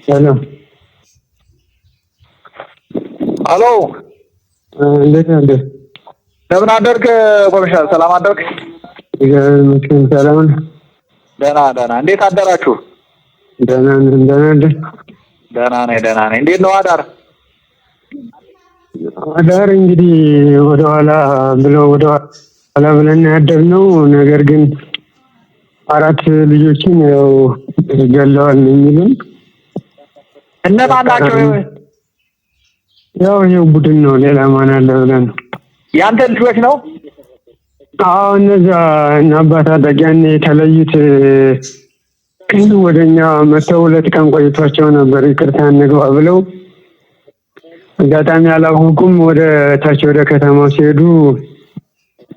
ሰላም አሎ እንዴት ነህ? እንደምን አደርክ ኮምሻ? ሰላም አደርክ? ይገርምህ ሰላም ነህ? ደህና እንዴት አደራችሁ? ደህና ነህ? ደህና ነኝ። እንዴት ነው አዳር? አዳር እንግዲህ ወደኋላ ብለን ያደርነው ነገር ግን 4 ልጆችን ያው ገለዋል የሚሉን እነማን ናቸው? ያው ይሄ ቡድን ነው፣ ሌላ ማን አለ ብለን ነው። ያንተ ልጆች ነው? አዎ እነዛ እና አባት አደጋን የተለዩት ወደኛ መተው 2 ቀን ቆይቷቸው ነበር። ይቅርታ እንግባ ብለው አጋጣሚ አላወቁም። ወደ ታች ወደ ከተማው ሲሄዱ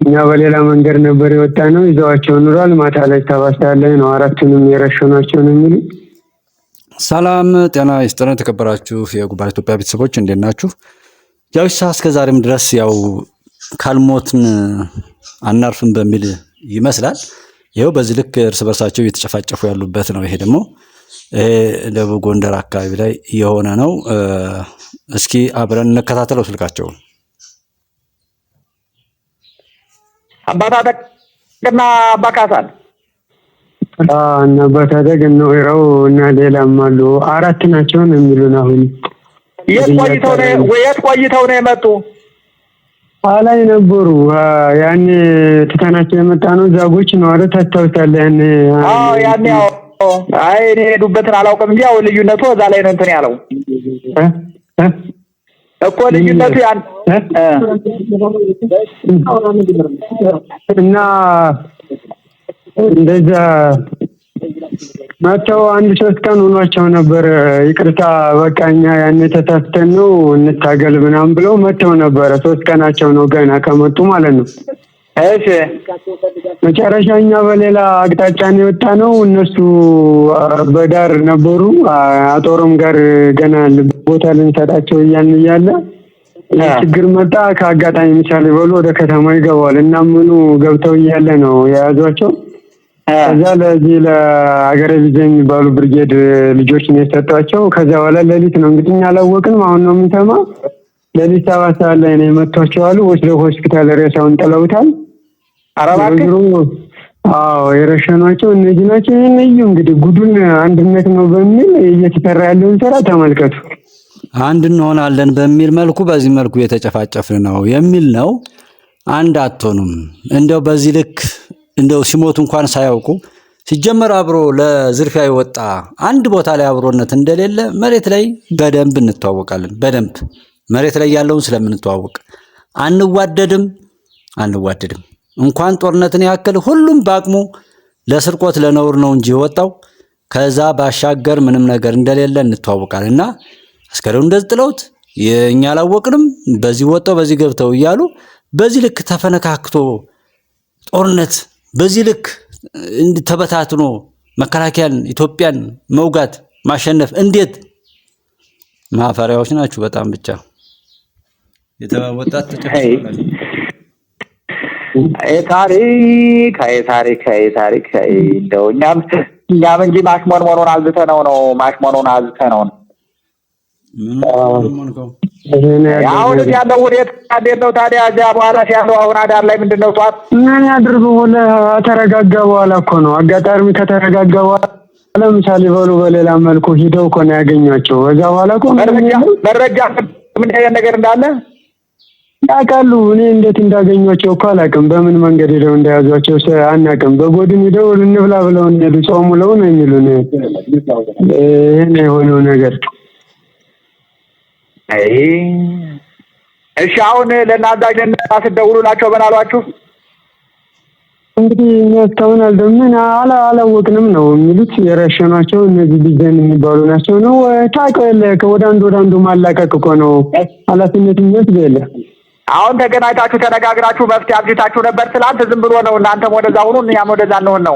እኛ በሌላ መንገድ ነበር የወጣነው። ይዘዋቸው ኑሯል። ማታ ላይ 7 ሰዓት ላይ ነው 4ቱንም የረሸኗቸው ነው የሚሉ። ሰላም ጤና ይስጥልን። ተከበራችሁ የጉባኤ ኢትዮጵያ ቤተሰቦች እንዴት ናችሁ? ያው እስከ ዛሬም ድረስ ያው ካልሞትን አናርፍም በሚል ይመስላል። ይሄው በዚህ ልክ እርስ በርሳቸው እየተጨፋጨፉ ያሉበት ነው። ይሄ ደግሞ ደቡብ ጎንደር አካባቢ ላይ የሆነ ነው። እስኪ አብረን እንከታተለው ስልካቸው። አባታደቅና አባካሳን እና አባታደቅ ነው ይራው እና ሌላም አሉ 4 ናቸው ነው የሚሉን። አሁን የት ቆይተው ነው የመጡ? አላይ ነበሩ። ያኔ ትተናቸው የመጣ ነው። ዛጎች ነው አይደል? ታስታውሳለህ? ያኔ አይ እኔ ሄዱበትን አላውቅም እንጂ ያው ልዩነቱ እዛ ላይ ነው እንትን ያለው እኮ ልዩነቱ ያን እና እንደዛ መተው 1-3 ቀን ሆኗቸው ነበር። ይቅርታ በቃኛ ያኔ ተሳስተን ነው እንታገል ምናምን ብለው መተው ነበር። 3 ቀናቸው ነው ገና ከመጡ ማለት ነው። እሺ መጨረሻኛ በሌላ አቅጣጫ ነው የወጣነው። እነሱ በዳር ነበሩ። አጦሩም ጋር ገና ቦታ ልንሰጣቸው እያለ ችግር መጣ። ከአጋጣሚ ምሳሌ በሉ ወደ ከተማ ይገባል እና ምኑ ገብተው እያለ ነው የያዟቸው። ከዛ ለዚህ ለአገረ ልጅ የሚባሉ ብርጌድ ልጆች ነው የሰጧቸው። ከዛ በኋላ ሌሊት ነው እንግዲህ እኛ አላወቅንም። አሁን ነው የምንሰማ። ሌሊት 7 ሰዓት ላይ ነው የመቷቸው አሉ። ወስደው ሆስፒታል ሬሳውን ጥለውታል። አረባክ አዎ የረሸኗቸው እነዚህ ናቸው። እነዚህ እንግዲህ ጉዱን አንድነት ነው በሚል እየተሰራ ያለውን ስራ ተመልከቱ። አንድ እንሆናለን በሚል መልኩ በዚህ መልኩ የተጨፋጨፍን ነው የሚል ነው። አንድ አትሆኑም። እንደው በዚህ ልክ እንደው ሲሞቱ እንኳን ሳያውቁ ሲጀመር አብሮ ለዝርፊያ ይወጣ አንድ ቦታ ላይ አብሮነት እንደሌለ መሬት ላይ በደንብ እንተዋወቃለን። በደንብ መሬት ላይ ያለውን ስለምንተዋወቅ አንዋደድም። እንኳን ጦርነትን ያክል ሁሉም በአቅሙ ለስርቆት ለነውር ነው እንጂ ወጣው ከዛ ባሻገር ምንም ነገር እንደሌለ እንተዋወቃለንና አስከሬው እንደዚህ ጥለውት የኛ አላወቅንም። በዚህ ወጣው በዚህ ገብተው እያሉ በዚህ ልክ ተፈነካክቶ ጦርነት በዚህ ልክ ተበታትኖ መከላከያን ኢትዮጵያን መውጋት ማሸነፍ እንዴት ማፈሪያዎች ናችሁ! በጣም ብቻ የተወጣት ተጨፈረ። ታሪክ እንደው እኛም እንጂ ማሽሞንሞኑን አዝተነው ነው። አሁን ያለው ወዴት እንዴት ነው ታዲያ? እዚያ በኋላ ሲያለው አሁን አዳር ላይ ምንድነው ጧት ምን ያድርጉ? ተረጋጋ በኋላ እኮ ነው አጋጣሚ ከተረጋጋ በኋላ ለምሳሌ በሉ በሌላ መልኩ ሂደው እኮ ነው ያገኟቸው። ከዛ በኋላ እኮ መረጃ ምን ነገር እንዳለ ያውቃሉ። እኔ እንዴት እንዳገኟቸው እኮ አላውቅም። በምን መንገድ ሄደው እንደያዟቸው አናውቅም። በጎድን ሄደው እንብላ ብለው እንደሄዱ ጾም ብለው ነው የሚሉን። ይሄን የሆነው ነገር እሺ አሁን ለናዛዥነት አስደውሉላቸው ምን አሏችሁ? እንግዲህ እስካሁን አልደምን አላወቅንም ነው የሚሉት። የረሸኗቸው እነዚህ ቢዘን የሚባሉ ናቸው ነው። ታውቀዋለህ ወደ አንዱ ማላቀቅ እኮ ነው ኃላፊነት የሚወስድ። አሁን ተገናኝታችሁ ተነጋግራችሁ መፍትሄ አብጅታችሁ ነበር ትላንት። ዝም ብሎ ነው እናንተም ወደዛ ሁኑ እኛም ወደዛ እንሆን ነው።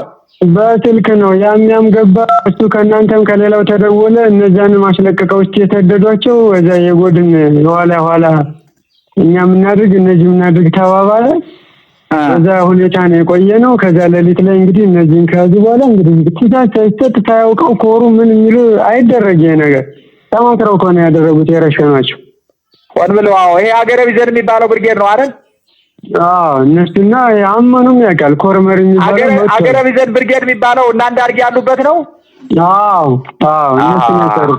በስልክ ነው ያም ገባ እሱ ከእናንተም ከሌላው ተደወለ። እነዛንም አስለቀቀው እስቲ የተደዷቸው እዛ የጎድን ኋላ እኛ ምናድርግ እነዚህ ምናድርግ ተባባለ። በዛ ሁኔታ ነው የቆየ ነው። ከዛ ሌሊት ላይ እንግዲህ እነዚህን ከያዙ በኋላ እንግዲህ ትዕዛዝ ሳይሰጥ ሳያውቀው ኮሩ ምን የሚሉ አይደረግ ነገር ተማክረው ከሆነ ያደረጉት የረሸኗቸው ሆን ብለው። አዎ ይሄ ሀገረ ቢዘን የሚባለው ብርጌድ ነው አይደል? እነሱና አመኑም ያውቃል። ኮርመር የሚባለው ሀገረ ቢዘን ብርጌድ የሚባለው እና አንዳርጌ ያሉበት ነው። እነሱ ናቸው።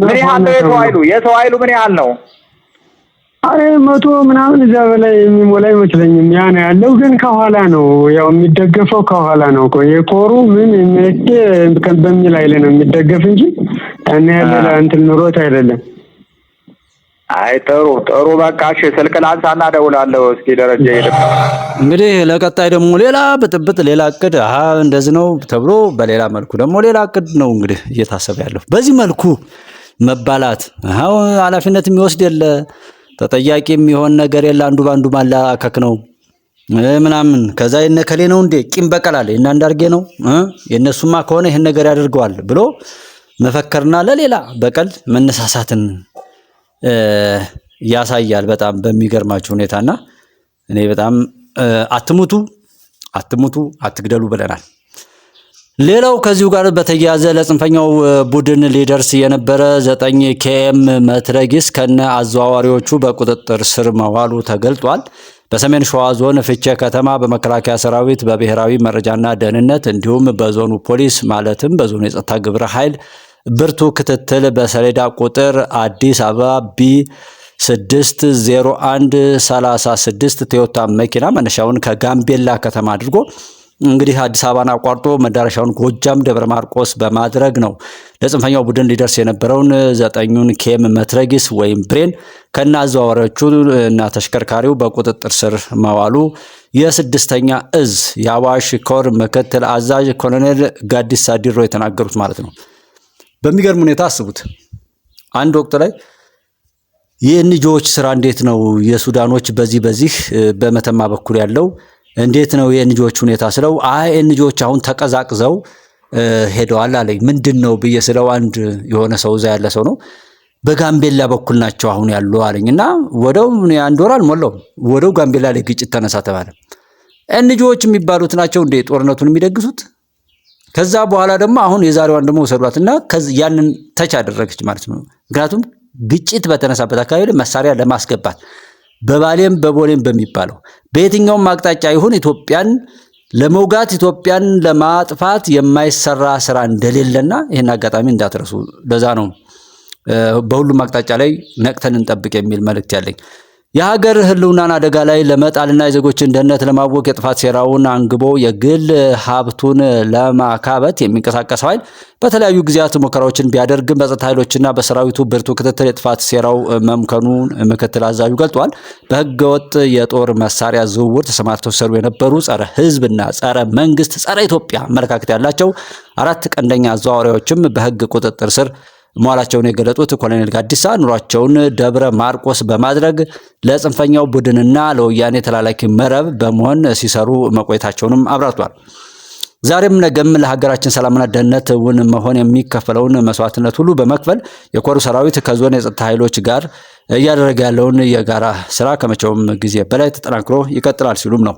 ምን ያህል ነው የሰው ኃይሉ? የሰው ኃይሉ ምን ያህል ነው? አሬ 100 ምናምን እዛ በላይ የሚሞላ አይመስለኝም። ያ ነው ያለው፣ ግን ከኋላ ነው ያው የሚደገፈው ከኋላ ነው። የኮሩ ምን በሚል አይለ ነው የሚደገፍ እንጂ እና ያለ እንትን ኑሮት አይደለም። አይ ጥሩ በቃ እሺ፣ ስልክ ላንሳና እደውላለሁ። እስኪ ደረጃ ይልቅ እንግዲህ ለቀጣይ ደግሞ ሌላ ብጥብጥ፣ ሌላ እቅድ እንደዚህ ነው ተብሎ በሌላ መልኩ ደግሞ ሌላ እቅድ ነው እንግዲህ እየታሰበ ያለው። በዚህ መልኩ መባላት ኃላፊነት የሚወስድ የለ ተጠያቂ የሚሆን ነገር የለ። አንዱ ባንዱ ማላከክ ነው ምናምን። ከዛ የነከሌ ነው እንዴ ቂም በቀላል እና አንዳርጌ ነው የነሱማ ከሆነ ይሄን ነገር ያደርገዋል ብሎ መፈከርና ለሌላ በቀል መነሳሳትን ያሳያል። በጣም በሚገርማችሁ ሁኔታና እኔ በጣም አትሙቱ አትግደሉ ብለናል። ሌላው ከዚሁ ጋር በተያያዘ ለጽንፈኛው ቡድን ሊደርስ የነበረ 9 ኬኤም መትረጊስ ከነ አዘዋዋሪዎቹ በቁጥጥር ስር መዋሉ ተገልጧል። በሰሜን ሸዋ ዞን ፍቼ ከተማ በመከላከያ ሰራዊት በብሔራዊ መረጃና ደህንነት እንዲሁም በዞኑ ፖሊስ ማለትም በዞኑ የጸጥታ ግብረ ኃይል ብርቱ ክትትል በሰሌዳ ቁጥር አዲስ አበባ B60136 ቶዮታ መኪና መነሻውን ከጋምቤላ ከተማ አድርጎ እንግዲህ አዲስ አበባን አቋርጦ መዳረሻውን ጎጃም ደብረ ማርቆስ በማድረግ ነው ለጽንፈኛው ቡድን ሊደርስ የነበረውን 9ኙን ኬም መትረጊስ ወይም ብሬን ከነ አዘዋዋሪዎቹ እና ተሽከርካሪው በቁጥጥር ስር መዋሉ የ6ኛ እዝ የአዋሽ ኮር ምክትል አዛዥ ኮሎኔል ጋዲሳ ዲሮ የተናገሩት ማለት ነው። በሚገርም ሁኔታ አስቡት። አንድ ወቅት ላይ የኤንጂኦዎች ስራ እንዴት ነው የሱዳኖች በዚህ በመተማ በኩል ያለው እንዴት ነው የኤንጂኦዎች ሁኔታ ስለው ኤንጂኦዎች አሁን ተቀዛቅዘው ሄደዋል አለኝ። ምንድነው ብዬ ስለው አንድ የሆነ ሰው እዛ ያለ ሰው ነው በጋምቤላ በኩል ናቸው አሁን ያለው አለኝና ወደው አንድ ወር አልሞላውም ወደው ጋምቤላ ላይ ግጭት ተነሳ ተባለ። ኤንጂኦዎች የሚባሉት ናቸው እንደ ጦርነቱን የሚደግሱት። ከዛ በኋላ ደግሞ አሁን የዛሬዋን ደግሞ ወሰዷትና ያንን ተች አደረገች ማለት ነው። ምክንያቱም ግጭት በተነሳበት አካባቢ ላይ መሳሪያ ለማስገባት በባሌም በቦሌም በሚባለው በየትኛውም አቅጣጫ ይሁን ኢትዮጵያን ለመውጋት ኢትዮጵያን ለማጥፋት የማይሰራ ስራ እንደሌለና ይሄን አጋጣሚ እንዳትረሱ። ለዛ ነው በሁሉም አቅጣጫ ላይ ነቅተን እንጠብቅ የሚል መልእክት ያለኝ። የሀገር ህልውናን አደጋ ላይ ለመጣልና የዜጎችን ደህንነት ለማወክ የጥፋት ሴራውን አንግቦ የግል ሀብቱን ለማካበት የሚንቀሳቀሰው ኃይል በተለያዩ ጊዜያት ሙከራዎችን ቢያደርግም በጸጥታ ኃይሎችና በሰራዊቱ ብርቱ ክትትል የጥፋት ሴራው መምከኑን ምክትል አዛዡ ገልጧል። በህገወጥ የጦር መሳሪያ ዝውውር ተሰማርተው ሲሰሩ የነበሩ ጸረ ህዝብና ጸረ መንግስት ጸረ ኢትዮጵያ አመለካከት ያላቸው 4 ቀንደኛ አዘዋዋሪዎችም በህግ ቁጥጥር ስር መዋላቸውን የገለጡት ኮሎኔል ጋዲሳ ኑሯቸውን ደብረ ማርቆስ በማድረግ ለጽንፈኛው ቡድንና ለወያኔ ተላላኪ መረብ በመሆን ሲሰሩ መቆየታቸውንም አብራርቷል። ዛሬም ነገም ለሀገራችን ሰላምና ደህንነት እውን መሆን የሚከፈለውን መስዋዕትነት ሁሉ በመክፈል የኮሩ ሰራዊት ከዞን የጸጥታ ኃይሎች ጋር እያደረገ ያለውን የጋራ ስራ ከመቼውም ጊዜ በላይ ተጠናክሮ ይቀጥላል ሲሉም ነው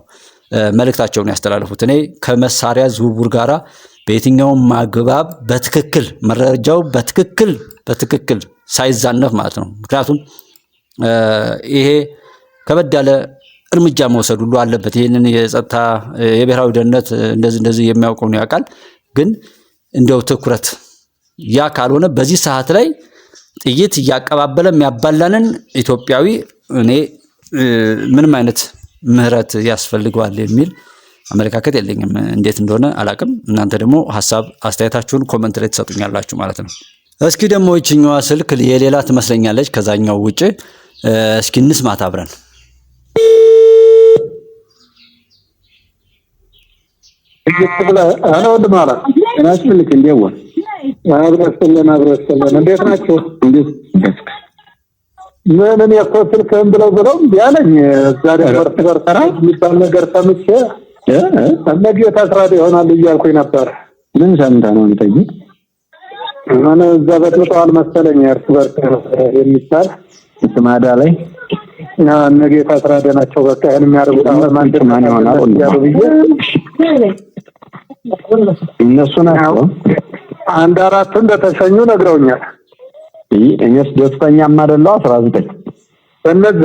መልእክታቸውን ያስተላለፉት። እኔ ከመሳሪያ ዝውውር ጋራ በየትኛውም ማግባብ በትክክል መረጃው በትክክል ሳይዛነፍ ማለት ነው። ምክንያቱም ይሄ ከበድ ያለ እርምጃ መውሰድ ሁሉ አለበት። ይህንን የጸጥታ የብሔራዊ ደህንነት እንደዚህ የሚያውቀው ነው ያውቃል። ግን እንደው ትኩረት ያ ካልሆነ በዚህ ሰዓት ላይ ጥይት እያቀባበለ የሚያባላንን ኢትዮጵያዊ እኔ ምንም አይነት ምህረት ያስፈልገዋል የሚል አመለካከት የለኝም። እንዴት እንደሆነ አላቅም። እናንተ ደግሞ ሐሳብ አስተያየታችሁን ኮሜንት ላይ ትሰጡኛላችሁ ማለት ነው። እስኪ ደግሞ እቺኛዋ ስልክ የሌላ ትመስለኛለች ከዛኛው ውጪ። እስኪ እንስማት አብረን። አሎ ወንድማላ እናስልክ እንደው አብረስተለን እንዴት ናችሁ? ምን ያቆጥልከም ብለው ያለኝ ዛሬ በርተራ የሚባል ነገር ሰምቼ ነገ ታስራደ ይሆናል እያልኩኝ ነበር። ምን ሰምታ ነው እንተኝ? እዛ በጥቷል መሰለኝ እርስ በርስ የሚባል ስማዳ ላይ ጌታ አስራደ ናቸው። በቃ ይሄን የሚያደርጉት ማን ይሆናል? እነሱ ናቸው። አንድ አራት እንደተሸኙ ነግረውኛል። እኔስ ደስተኛም አይደለሁ። 19 እነዛ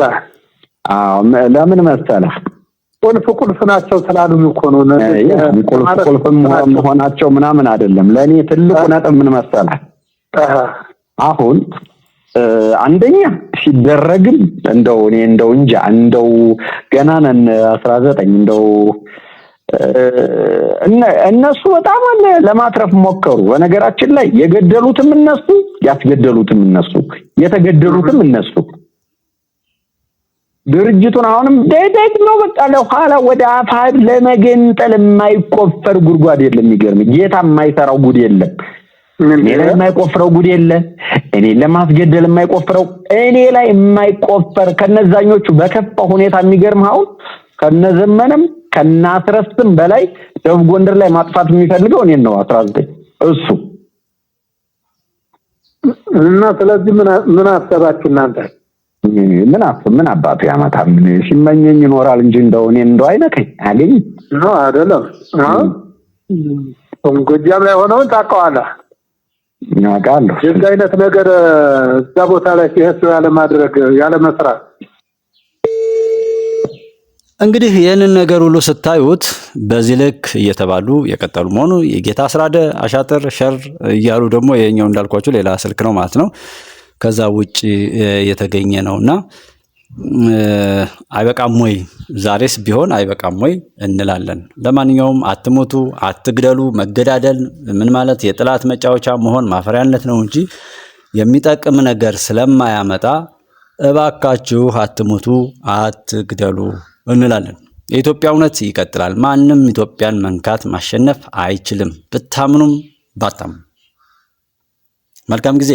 ለምን መሰለህ ቁልፍ ናቸው ስላሉኝ እኮ ነው። ቁልፍ መሆናቸው ምናምን አይደለም። ለኔ ትልቁ ነጥብ ምን መሰለህ አሁን አንደኛ ሲደረግም እንደው እንጃ እንደው ገና ነን 19 እንደው እነሱ በጣም ለማትረፍ ሞከሩ። በነገራችን ላይ የገደሉትም እነሱ ያስገደሉትም እነሱ የተገደሉትም እነሱ ድርጅቱን አሁንም ነው በቃ ለኋላ ወደ አፋድ ለመገንጠል የማይቆፈር ጉድጓድ የለም። የሚገርም ጌታ የማይሰራው ጉድ የለም። እኔ ላይ የማይቆፍረው ጉድ የለም። እኔ ለማስገደል የማይቆፍረው እኔ ላይ የማይቆፈር ከነዛኞቹ በከፋ ሁኔታ የሚገርም አሁን ከነዘመነም ከናስረስም በላይ ደቡብ ጎንደር ላይ ማጥፋት የሚፈልገው እኔን ነው 19 እሱ እና ስለዚህ ምን አሰባችሁ እናንተ? ምን አባቱ ያመጣል? ሲመኘኝ ይኖራል እንጂ እንደው እኔ እንደው አይነከኝ አገኝ ነው አይደለም? ጎጃም ላይ ሆነው ታውቀዋለህ? ያውቃለሁ። የዚህ አይነት ነገር እዛ ቦታ ላይ ሲሄድ ያለ መስራት እንግዲህ ይህንን ነገር ሁሉ ስታዩት በዚህ ልክ እየተባሉ የቀጠሉ መሆኑ የጌታ አስራደ አሻጥር ሸር እያሉ ደግሞ የኛው እንዳልኳችሁ ሌላ ስልክ ነው ማለት ነው። ከዛ ውጪ የተገኘ ነውና አይበቃም ወይ? ዛሬስ ቢሆን አይበቃም ወይ እንላለን። ለማንኛውም አትሞቱ፣ አትግደሉ። መገዳደል ምን ማለት የጥላት መጫወቻ መሆን ማፈሪያነት ነው እንጂ የሚጠቅም ነገር ስለማያመጣ እባካችሁ አትሞቱ፣ አትግደሉ እንላለን። የኢትዮጵያ እውነት ይቀጥላል። ማንም ኢትዮጵያን መንካት ማሸነፍ አይችልም። ብታምኑም ባታምኑ። መልካም ጊዜ